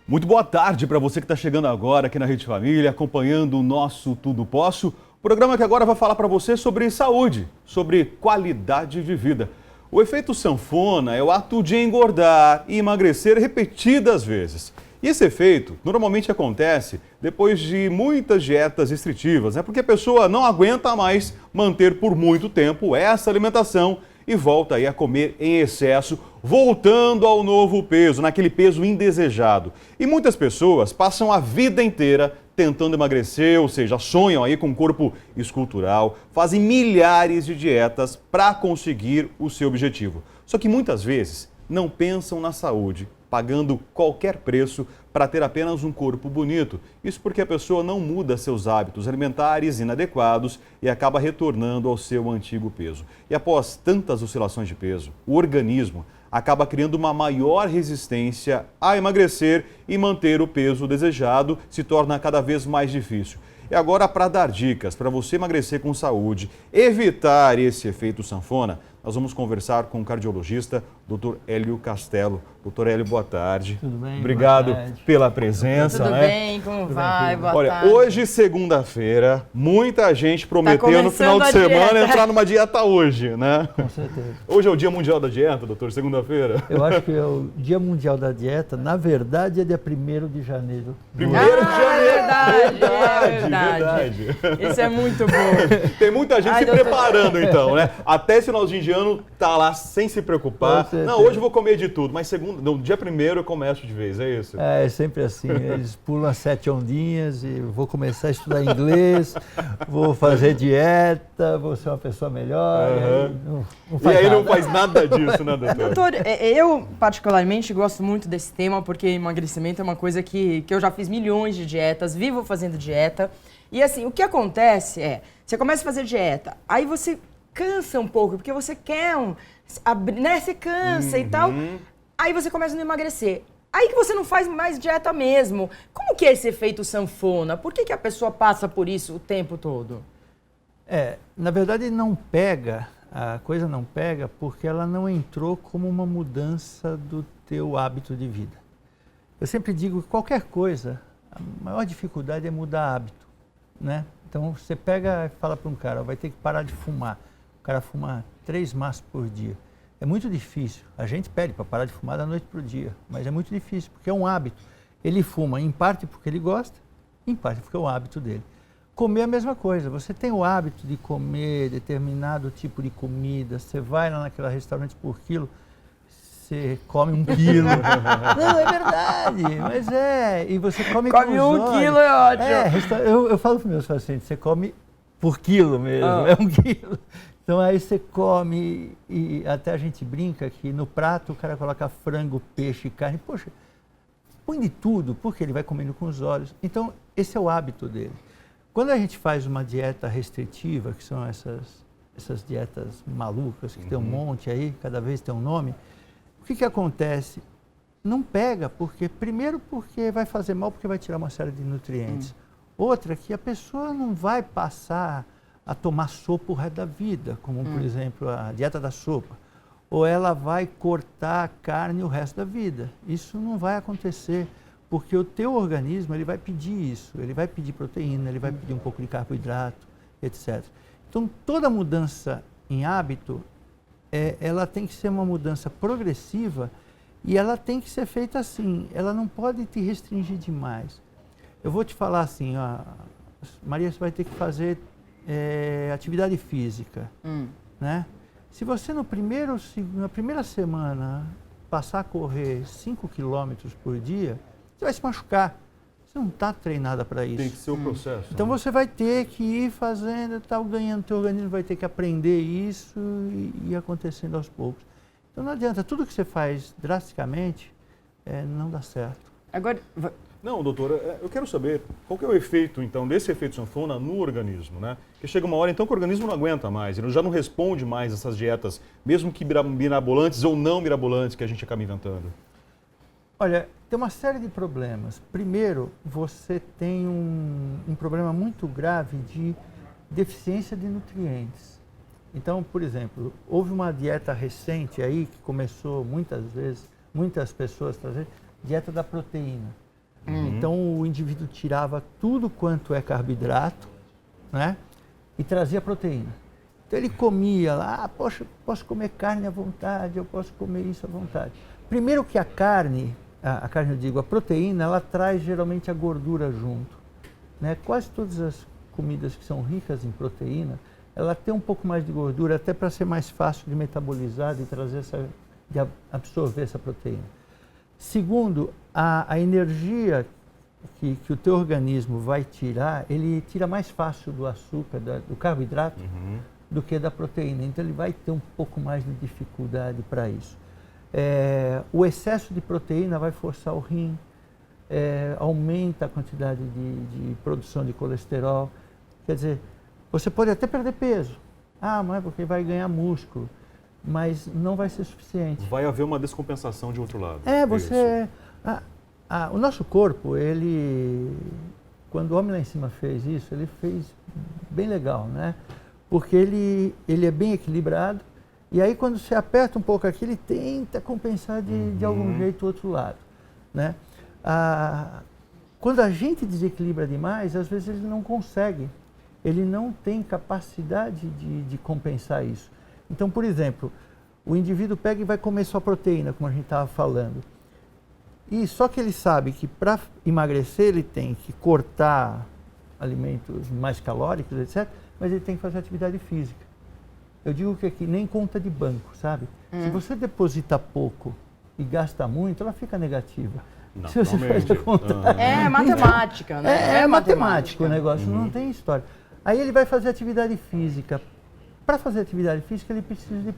Muito boa tarde para você que está chegando agora aqui na Rede Família, acompanhando o nosso Tudo Posso. Programa que agora vai falar para você sobre saúde, sobre qualidade de vida. O efeito sanfona é o ato de engordar e emagrecer repetidas vezes. E esse efeito normalmente acontece depois de muitas dietas restritivas, porque a pessoa não aguenta mais manter por muito tempo essa alimentação e volta aí a comer em excesso, voltando ao novo peso, naquele peso indesejado. E muitas pessoas passam a vida inteira tentando emagrecer, ou seja, sonham aí com um corpo escultural, fazem milhares de dietas para conseguir o seu objetivo. Só que muitas vezes não pensam na saúde, pagando qualquer preço para ter apenas um corpo bonito. Isso porque a pessoa não muda seus hábitos alimentares inadequados e acaba retornando ao seu antigo peso. E após tantas oscilações de peso, o organismo acaba criando uma maior resistência a emagrecer e manter o peso desejado se torna cada vez mais difícil. E agora, para dar dicas para você emagrecer com saúde, evitar esse efeito sanfona, nós vamos conversar com o cardiologista, Dr. Hélio Castelo. Dr. Hélio, boa tarde. Tudo bem? Obrigado pela presença. Tudo bem? Como vai? Boa Olha, tarde. hoje, segunda-feira, muita gente prometeu no final de semana entrar numa dieta hoje, né? Com certeza. Hoje é o Dia Mundial da Dieta, doutor, segunda-feira. Eu acho que é o Dia Mundial da Dieta, na verdade, é dia 1º de janeiro. 1º de janeiro. Verdade. Isso é muito bom. Tem muita gente se preparando, então, né? Até esse finalzinho de ano tá lá sem se preocupar. Não, hoje eu vou comer de tudo, mas dia 1º eu começo de vez, é isso? É sempre assim. Eles pulam as 7 ondinhas e vou começar a estudar inglês, vou fazer dieta, vou ser uma pessoa melhor. E aí não faz nada disso, né, doutor? Doutor, eu particularmente gosto muito desse tema porque emagrecimento é uma coisa que eu já fiz milhões de dietas, vivo fazendo dieta. E assim, o que acontece é, você começa a fazer dieta, aí você cansa um pouco, porque você quer né? Você cansa e tal. Aí você começa a não emagrecer. Aí que você não faz mais dieta mesmo. Como que é esse efeito sanfona? Por que a pessoa passa por isso o tempo todo? Na verdade não pega, a coisa não pega porque ela não entrou como uma mudança do teu hábito de vida. Eu sempre digo que qualquer coisa, a maior dificuldade é mudar hábito, né? Então você pega e fala para um cara, vai ter que parar de fumar. O cara fuma 3 maços por dia. É muito difícil. A gente pede para parar de fumar da noite para o dia, mas é muito difícil, porque é um hábito. Ele fuma em parte porque ele gosta, em parte porque é o hábito dele. Comer é a mesma coisa. Você tem o hábito de comer determinado tipo de comida, você vai lá naquele restaurante por quilo, você come 1 quilo. Não, é verdade, mas e você come com os olhos. 1 quilo é ótimo. Eu falo para os meus pacientes, você come por quilo mesmo, é 1 quilo. Então aí você come e até a gente brinca que no prato o cara coloca frango, peixe, carne. Poxa, põe de tudo, porque ele vai comendo com os olhos. Então esse é o hábito dele. Quando a gente faz uma dieta restritiva, que são essas dietas malucas, que tem um monte aí, cada vez tem um nome, o que acontece? Não pega, primeiro porque vai fazer mal, porque vai tirar uma série de nutrientes. Outra, que a pessoa não vai passar a tomar sopa o resto da vida, como por exemplo a dieta da sopa. Ou ela vai cortar a carne o resto da vida. Isso não vai acontecer, porque o teu organismo ele vai pedir isso, ele vai pedir proteína, ele vai pedir um pouco de carboidrato, etc. Então toda mudança em hábito, ela tem que ser uma mudança progressiva e ela tem que ser feita assim, ela não pode te restringir demais. Eu vou te falar assim, Maria, você vai ter que fazer atividade física, né? Se você na primeira semana passar a correr 5 quilômetros por dia, você vai se machucar. Você não está treinada para isso. Tem que ser o processo. Então você vai ter que ir fazendo, ganhando, teu organismo vai ter que aprender isso e ir acontecendo aos poucos. Então não adianta, tudo que você faz drasticamente não dá certo. Agora, não, doutora, eu quero saber qual que é o efeito, então, desse efeito sanfona no organismo, né? Porque chega uma hora, então, que o organismo não aguenta mais, ele já não responde mais essas dietas, mesmo que mirabolantes ou não mirabolantes que a gente acaba inventando. Olha, tem uma série de problemas. Primeiro, você tem um problema muito grave de deficiência de nutrientes. Então, por exemplo, houve uma dieta recente aí que começou muitas vezes, muitas pessoas trazendo, dieta da proteína. Então o indivíduo tirava tudo quanto é carboidrato, né? E trazia proteína. Então ele comia lá, poxa, posso comer carne à vontade, eu posso comer isso à vontade. Primeiro que a carne eu digo, a proteína, ela traz geralmente a gordura junto, né? Quase todas as comidas que são ricas em proteína, ela tem um pouco mais de gordura, até para ser mais fácil de metabolizar, de absorver essa proteína. Segundo, a energia que o teu organismo vai tirar, ele tira mais fácil do açúcar, do carboidrato, do que da proteína. Então ele vai ter um pouco mais de dificuldade para isso. O excesso de proteína vai forçar o rim, aumenta a quantidade de produção de colesterol. Quer dizer, você pode até perder peso. Mas porque vai ganhar músculo. Mas não vai ser suficiente. Vai haver uma descompensação de outro lado. O nosso corpo, quando o homem lá em cima fez isso, ele fez bem legal, né? Porque ele é bem equilibrado, e aí quando você aperta um pouco aqui, ele tenta compensar de algum jeito o outro lado, né? Quando a gente desequilibra demais, às vezes ele não consegue, ele não tem capacidade de compensar isso. Então, por exemplo, o indivíduo pega e vai comer só proteína, como a gente estava falando. E só que ele sabe que para emagrecer ele tem que cortar alimentos mais calóricos, etc., mas ele tem que fazer atividade física. Eu digo que aqui nem conta de banco, sabe? Se você deposita pouco e gasta muito, ela fica negativa. Se você faz a conta... É matemática, né? É matemático o negócio, não tem história. Aí ele vai fazer atividade física. Para fazer atividade física, ele precisa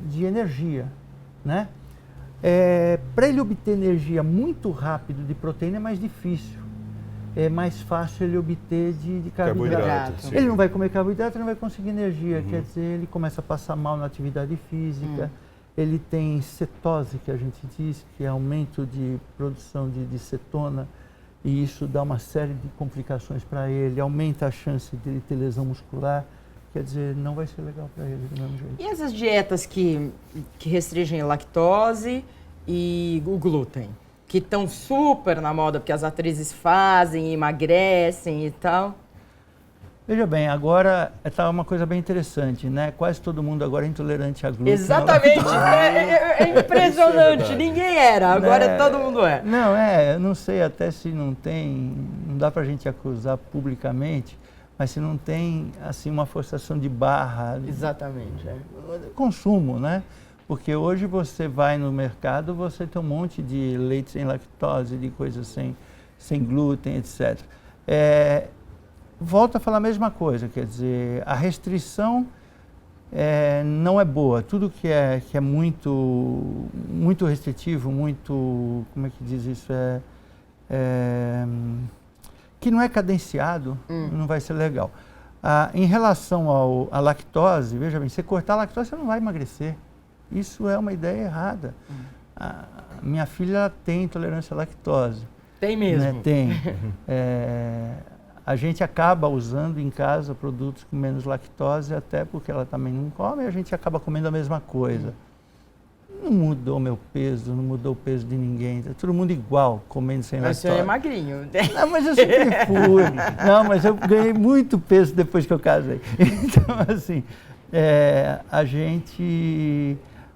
de energia, né? Para ele obter energia muito rápido de proteína é mais difícil. É mais fácil ele obter de carboidrato. Ele não vai comer carboidrato, não vai conseguir energia. Quer dizer, ele começa a passar mal na atividade física. Ele tem cetose, que a gente diz, que é aumento de produção de cetona. E isso dá uma série de complicações para ele. Aumenta a chance dele ter lesão muscular. Quer dizer, não vai ser legal para ele do mesmo jeito. E essas dietas que restringem a lactose e o glúten? Que estão super na moda, porque as atrizes fazem, emagrecem e tal. Veja bem, agora está uma coisa bem interessante, né? Quase todo mundo agora é intolerante a glúten. Exatamente, é impressionante, ninguém era, agora todo mundo é. Não, eu não sei até se não tem, não dá para a gente acusar publicamente, mas se não tem, assim, uma forçação de barra. Exatamente. Consumo, né? Porque hoje você vai no mercado, você tem um monte de leite sem lactose, de coisas sem glúten, etc. Volto a falar a mesma coisa, quer dizer, a restrição não é boa. Tudo que é muito restritivo, muito, como é que diz isso, que não é cadenciado, não vai ser legal. Em relação à lactose, veja bem, se cortar a lactose, você não vai emagrecer. Isso é uma ideia errada. Minha filha tem intolerância à lactose. Tem mesmo? Né? Tem. A gente acaba usando em casa produtos com menos lactose, até porque ela também não come, e a gente acaba comendo a mesma coisa. Não mudou meu peso, não mudou o peso de ninguém. Está todo mundo igual, comendo sem lactose. Mas você é magrinho. Não, mas eu sempre fui. Não, mas eu ganhei muito peso depois que eu casei. Então, assim,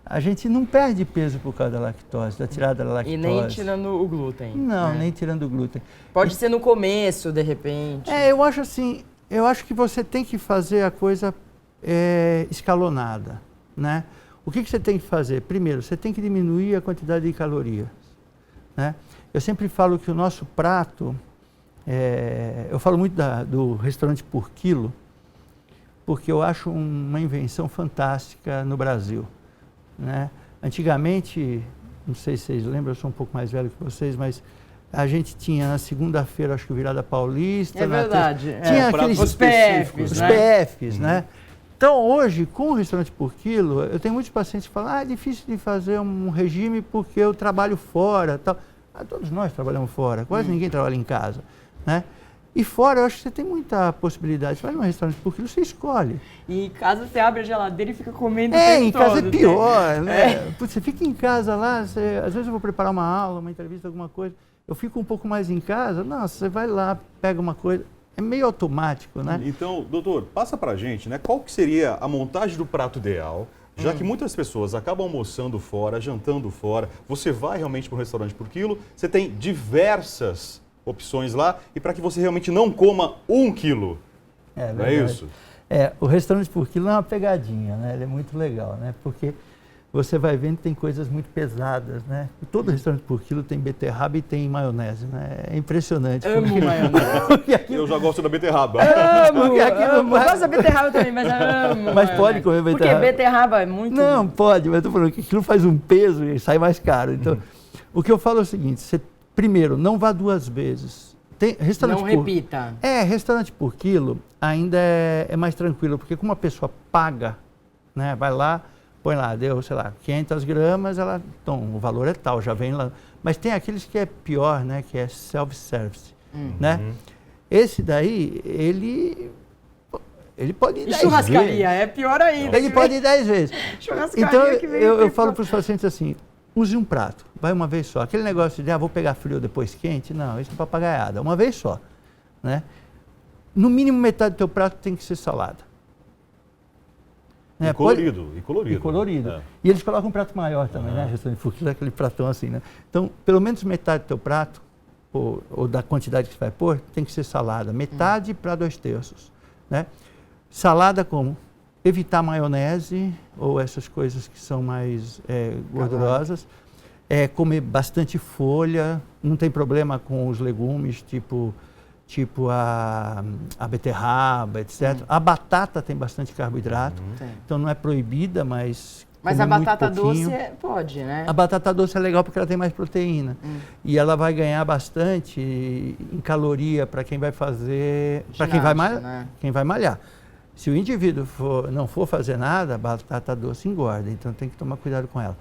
a gente não perde peso por causa da lactose, da tirada da lactose. E nem tirando o glúten. Não, nem tirando o glúten. Pode ser no começo, de repente. Eu acho assim, que você tem que fazer a coisa escalonada, né? O que você tem que fazer? Primeiro, você tem que diminuir a quantidade de calorias, né? Eu sempre falo que o nosso prato, eu falo muito do restaurante por quilo, porque eu acho uma invenção fantástica no Brasil, né? Antigamente, não sei se vocês lembram, eu sou um pouco mais velho que vocês, mas a gente tinha na segunda-feira, acho que Virada Paulista. É verdade. Tinha aqueles os PFs, os né? PFs, né? Então, hoje, com o restaurante por quilo, eu tenho muitos pacientes que falam, é difícil de fazer um regime porque eu trabalho fora, tal. Todos nós trabalhamos fora, quase ninguém trabalha em casa, né? E fora, eu acho que você tem muita possibilidade. Você vai num restaurante por quilo, você escolhe. E em casa você abre a geladeira e fica comendo Em casa todo, é pior, né? É. Putz, você fica em casa lá, às vezes eu vou preparar uma aula, uma entrevista, alguma coisa, eu fico um pouco mais em casa, não, você vai lá, pega uma coisa, é meio automático, né? Então, doutor, passa pra gente, né? Qual que seria a montagem do prato ideal? Já que muitas pessoas acabam almoçando fora, jantando fora, você vai realmente para um restaurante por quilo, você tem diversas opções lá, e para que você realmente não coma 1 quilo. Não é isso? O restaurante por quilo é uma pegadinha, né? Ele é muito legal, né? Porque você vai vendo que tem coisas muito pesadas, né? Todo restaurante por quilo tem beterraba e tem maionese, né? É impressionante. Amo maionese. Eu já gosto da beterraba. Amo, Porque aquilo amo. Eu gosto da beterraba também, mas amo. Mas maionese. pode comer beterraba. Porque beterraba é muito... Não, pode, mas eu tô falando que aquilo faz um peso e sai mais caro. Então, o que eu falo é o seguinte, você, primeiro, não vá 2 vezes. Tem restaurante Não repita. Restaurante por quilo ainda é mais tranquilo, porque como a pessoa paga, né, vai lá, põe lá, deu, sei lá, 500 gramas, então o valor é tal, já vem lá. Mas tem aqueles que é pior, né, que é self-service, né? Esse daí, ele pode ir 10 vezes. Churrascaria é pior ainda. Ele pode ir 10 vezes. Churrascaria Então, que vem eu falo para os pacientes assim, use um prato, vai uma vez só. Aquele negócio de, vou pegar frio depois quente, não, isso é papagaiada, uma vez só, né? No mínimo metade do teu prato tem que ser salada. E colorido, e colorido. E colorido. É. E eles colocam um prato maior também, né? Restaurante por quilo é aquele pratão assim, né? Então, pelo menos metade do teu prato, ou da quantidade que você vai pôr, tem que ser salada. Metade para 2/3, né? Salada como? Evitar maionese ou essas coisas que são mais gordurosas. Comer bastante folha, não tem problema com os legumes, tipo a beterraba, etc. A batata tem bastante carboidrato, então não é proibida, mas a batata doce pode, né? A batata doce é legal porque ela tem mais proteína. E ela vai ganhar bastante em caloria para quem vai fazer, para quem vai malhar. Se o indivíduo não for fazer nada, a batata doce engorda, então tem que tomar cuidado com ela.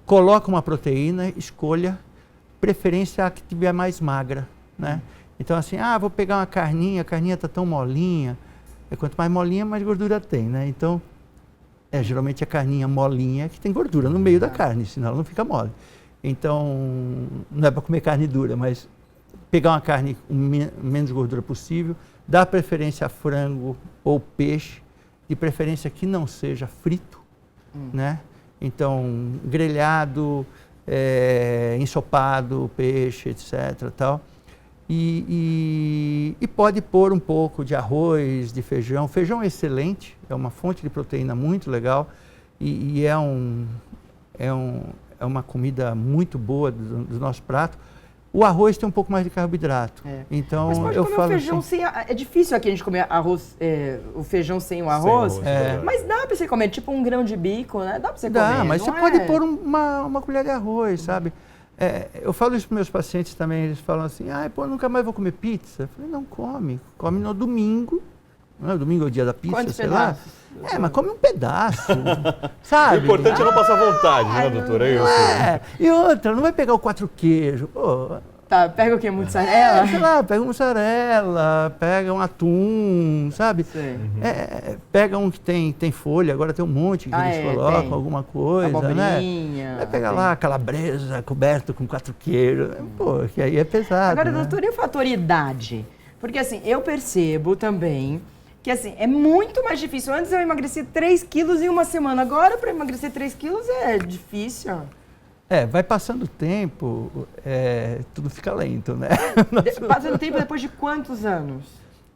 Coloca uma proteína, escolha, preferência a que tiver mais magra, né? Então assim, vou pegar uma carninha, a carninha está tão molinha, quanto mais molinha, mais gordura tem, né? Então, geralmente a carninha molinha que tem gordura no meio da carne, senão ela não fica mole. Então, não é para comer carne dura, mas pegar uma carne com menos gordura possível, dar preferência a frango ou peixe, de preferência que não seja frito, né? Então, grelhado, ensopado, peixe, etc. Tal. E pode pôr um pouco de arroz, de feijão. Feijão é excelente, é uma fonte de proteína muito legal e é uma comida muito boa do nosso prato. O arroz tem um pouco mais de carboidrato. Então, mas pode eu comer falo o feijão assim, sem... É difícil aqui a gente comer arroz, o feijão sem o arroz. Mas dá pra você comer, tipo um grão de bico, né? Dá pra você comer. Dá, mas você pode pôr uma colher de arroz, sabe? Eu falo isso para meus pacientes também, eles falam assim, nunca mais vou comer pizza. Eu falei, não come no domingo. Não é? Domingo é o dia da pizza, Quantos sei pedaços? lá. Mas come um pedaço, sabe? O importante é não passar vontade, né, doutora? É isso. E outra, não vai pegar o 4 queijos. Tá, pega o quê? Mussarela? Sei lá, pega um mussarela, pega um atum, sabe? Pega um que tem folha, agora tem um monte que eles colocam, tem alguma coisa, né? Vai pegar lá calabresa coberto com 4 queijos, que aí é pesado. Agora, né? doutor, e o fator idade? Porque assim, eu percebo também que assim, é muito mais difícil. Antes eu emagreci 3 quilos em uma semana, agora para emagrecer 3 quilos é difícil. Vai passando o tempo, tudo fica lento, né? Passando tempo depois de quantos anos?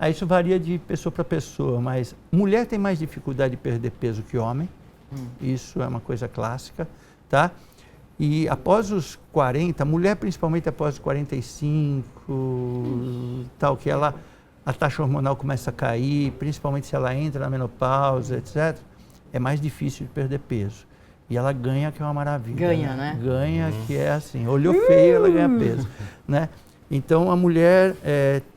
Isso varia de pessoa para pessoa, mas mulher tem mais dificuldade de perder peso que homem, isso é uma coisa clássica, tá? E após os 40, mulher principalmente após os 45, tal, que a taxa hormonal começa a cair, principalmente se ela entra na menopausa, etc., é mais difícil de perder peso. E ela ganha, que é uma maravilha. Ganha, né? Ganha, que é assim, olhou feio, ela ganha peso, né? Então, a mulher,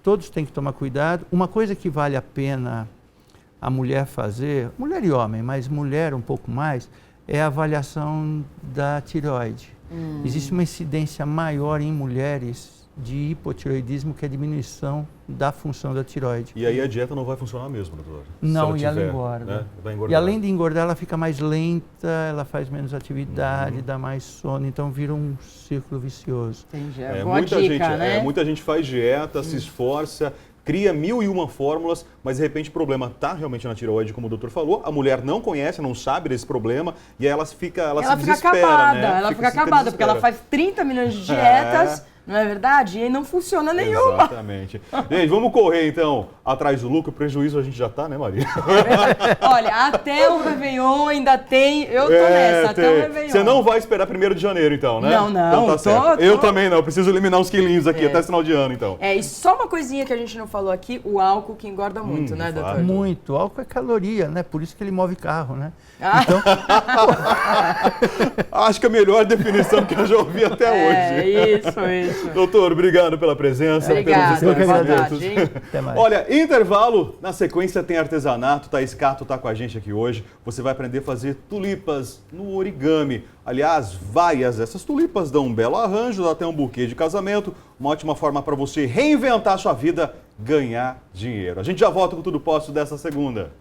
todos têm que tomar cuidado. Uma coisa que vale a pena a mulher fazer, mulher e homem, mas mulher um pouco mais, é a avaliação da tireoide. Existe uma incidência maior em mulheres de hipotireoidismo, que é a diminuição da função da tireoide. E aí a dieta não vai funcionar mesmo, doutor? Não, e ela engorda. Né? Vai engordar. E além de engordar, ela fica mais lenta, ela faz menos atividade, dá mais sono, então vira um círculo vicioso. Entendi. Boa muita dica, gente, né? Muita gente faz dieta, se esforça, cria 1001 fórmulas, mas de repente o problema está realmente na tireoide, como o doutor falou. A mulher não conhece, não sabe desse problema e aí ela se desespera, acabada, né? ela fica acabada, porque ela faz 30 milhões de dietas, não é verdade? E não funciona nenhuma. Exatamente. Gente, vamos correr então atrás do lucro, prejuízo a gente já tá, né, Maria? Olha, até o Réveillon ainda tem, eu tô nessa, até o Réveillon. Você não vai esperar 1º de janeiro então, né? Não, Então tá certo. Eu também não, preciso eliminar uns quilinhos aqui até final de ano então. E só uma coisinha que a gente não falou aqui, o álcool que engorda muito, né, doutor? Muito. O álcool é caloria, né? Por isso que ele move carro, né? Então... Acho que a melhor definição que eu já ouvi até hoje. Isso. Doutor, obrigado pela presença, Obrigado, pelos esclarecimentos. Até mais. Olha, intervalo, na sequência tem artesanato, Thaís Cato está com a gente aqui hoje. Você vai aprender a fazer tulipas no origami. Aliás, várias dessas tulipas dão um belo arranjo, dá até um buquê de casamento. Uma ótima forma para você reinventar a sua vida, ganhar dinheiro. A gente já volta com Tudo Posso dessa segunda.